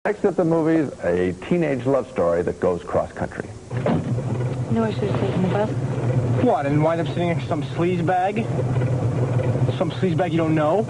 Next at the movies, a teenage love story that goes cross-country. No, I should have taken the bus. What, and wind up sitting next to some sleazebag? Some sleazebag you don't know?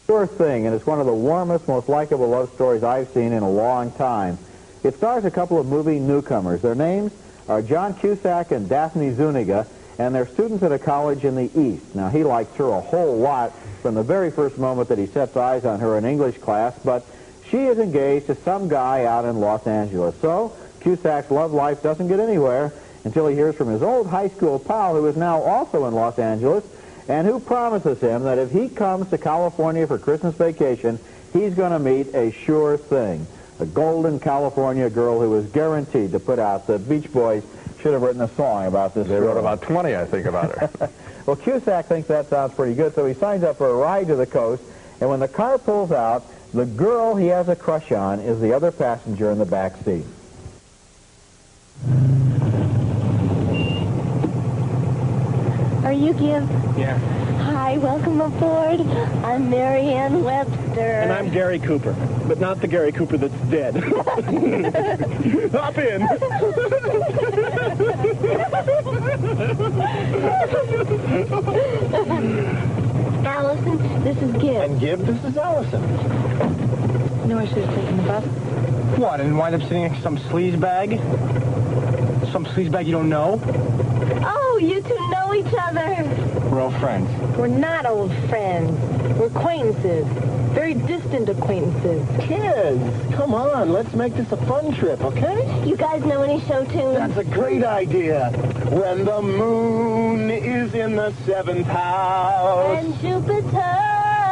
Sure thing, and it's one of the warmest, most likable love stories I've seen in a long time. It stars a couple of movie newcomers. Their names are John Cusack and Daphne Zuniga, and they're students at a college in the East. Now, he likes her a whole lot from the very first moment that he sets eyes on her in English class, but she is engaged to some guy out in Los Angeles. So, Cusack's love life doesn't get anywhere until he hears from his old high school pal, who is now also in Los Angeles, and who promises him that if he comes to California for Christmas vacation, he's going to meet a sure thing. A golden California girl who is guaranteed to put out. The Beach Boys should have written a song about this. They wrote about 20, I think, about her. Well, Cusack thinks that sounds pretty good, so he signs up for a ride to the coast, and when the car pulls out, the girl he has a crush on is the other passenger in the back seat. Are you Gib? Yeah. Hi, welcome aboard. I'm Marianne Webster. And I'm Gary Cooper, but not the Gary Cooper that's dead. Hop in. Allison, this is Gib. And Gib, this is Allison. No, I should have taken the bus. What, and wind up sitting next to some sleazebag? Some sleazebag you don't know? Oh, you two know each other. We're old friends. We're not old friends. We're acquaintances. Very distant acquaintances. Kids, come on, let's make this a fun trip, okay? You guys know any show tunes? That's a great idea. When the moon is in the 7th house. And Jupiter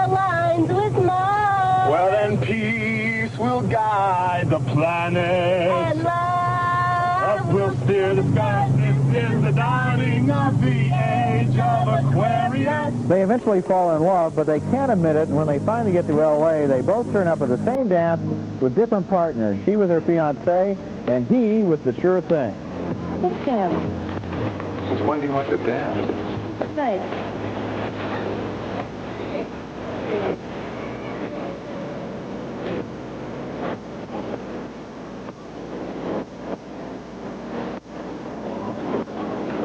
aligns with Mars. Well, then peace will guide the planet. And love will steer the sky. This is the dawning of the age of Aquarius. They eventually fall in love, but they can't admit it, and when they finally get to L.A., they both turn up at the same dance with different partners. She with her fiancé, and he with the sure thing. What's that? Since when do you want to dance? Nice.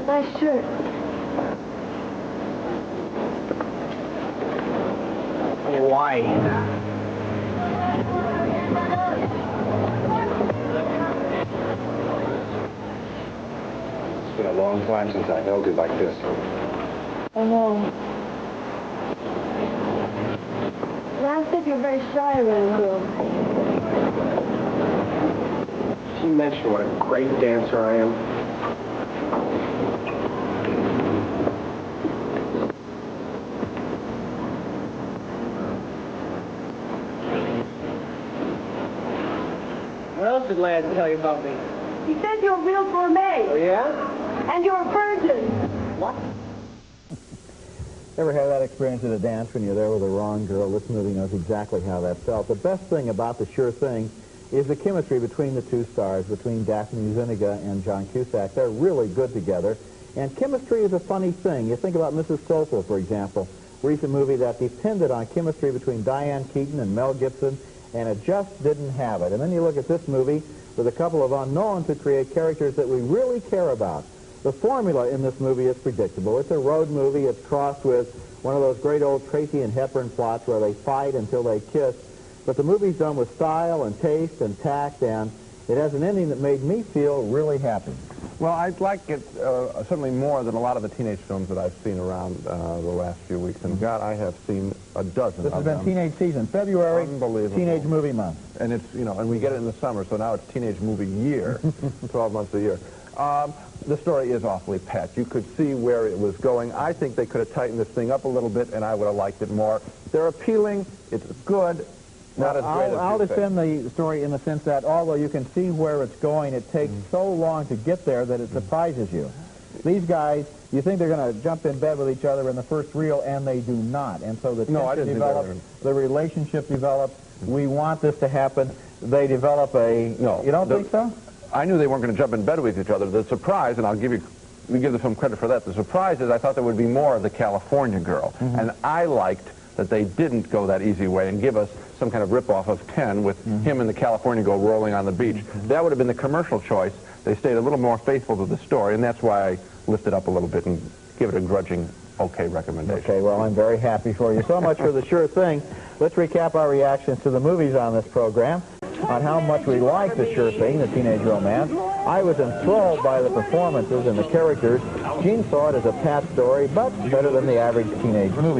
Nice shirt. Why? It's been a long time since I held you like this. I know. Last think you're very shy around girls. She mentioned what a great dancer I am. What else did Lance tell you about me? He said you're a real gourmet. Oh, yeah? And you're a virgin. What? Ever have that experience at a dance when you're there with the wrong girl? This movie knows exactly how that felt. The best thing about The Sure Thing is the chemistry between the two stars, between Daphne Zuniga and John Cusack. They're really good together. And chemistry is a funny thing. You think about Mrs. Soulful, for example, recent movie that depended on chemistry between Diane Keaton and Mel Gibson, and it just didn't have it. And then you look at this movie with a couple of unknowns who create characters that we really care about. The formula in this movie is predictable. It's a road movie. It's crossed with one of those great old Tracy and Hepburn plots where they fight until they kiss. But the movie's done with style and taste and tact, and it has an ending that made me feel really happy. Well, I'd like it certainly more than a lot of the teenage films that I've seen around the last few weeks. And God, I have seen a dozen This of has been them. teenage season, February, Unbelievable. teenage movie month. And it's, you know, and we get it in the summer, so now it's teenage movie year, 12 months a year. The story is awfully pet. You could see where it was going. I think they could have tightened this thing up a little bit, and I would have liked it more. They're appealing. It's good. Not as great as I'll you defend the story in the sense that although you can see where it's going, it takes so long to get there that it surprises you. These guys, you think they're going to jump in bed with each other in the first reel, and they do not. And so the tension develops, the relationship develops. We want this to happen. They develop a... No. You don't think so? I knew they weren't going to jump in bed with each other. The surprise, and we give them some credit for that, the surprise is I thought there would be more of the California girl. And I liked that they didn't go that easy way and give us some kind of rip-off of 10 with him and the California girl rolling on the beach. That would have been the commercial choice. They stayed a little more faithful to the story, and that's why I lift it up a little bit and give it a grudging okay recommendation. Okay, well, I'm very happy for you. So much for The Sure Thing. Let's recap our reactions to the movies on this program, on how much we like The Sure Thing, the teenage romance. I was enthralled by the performances and the characters. Gene saw it as a pat story, but better than the average teenage movie.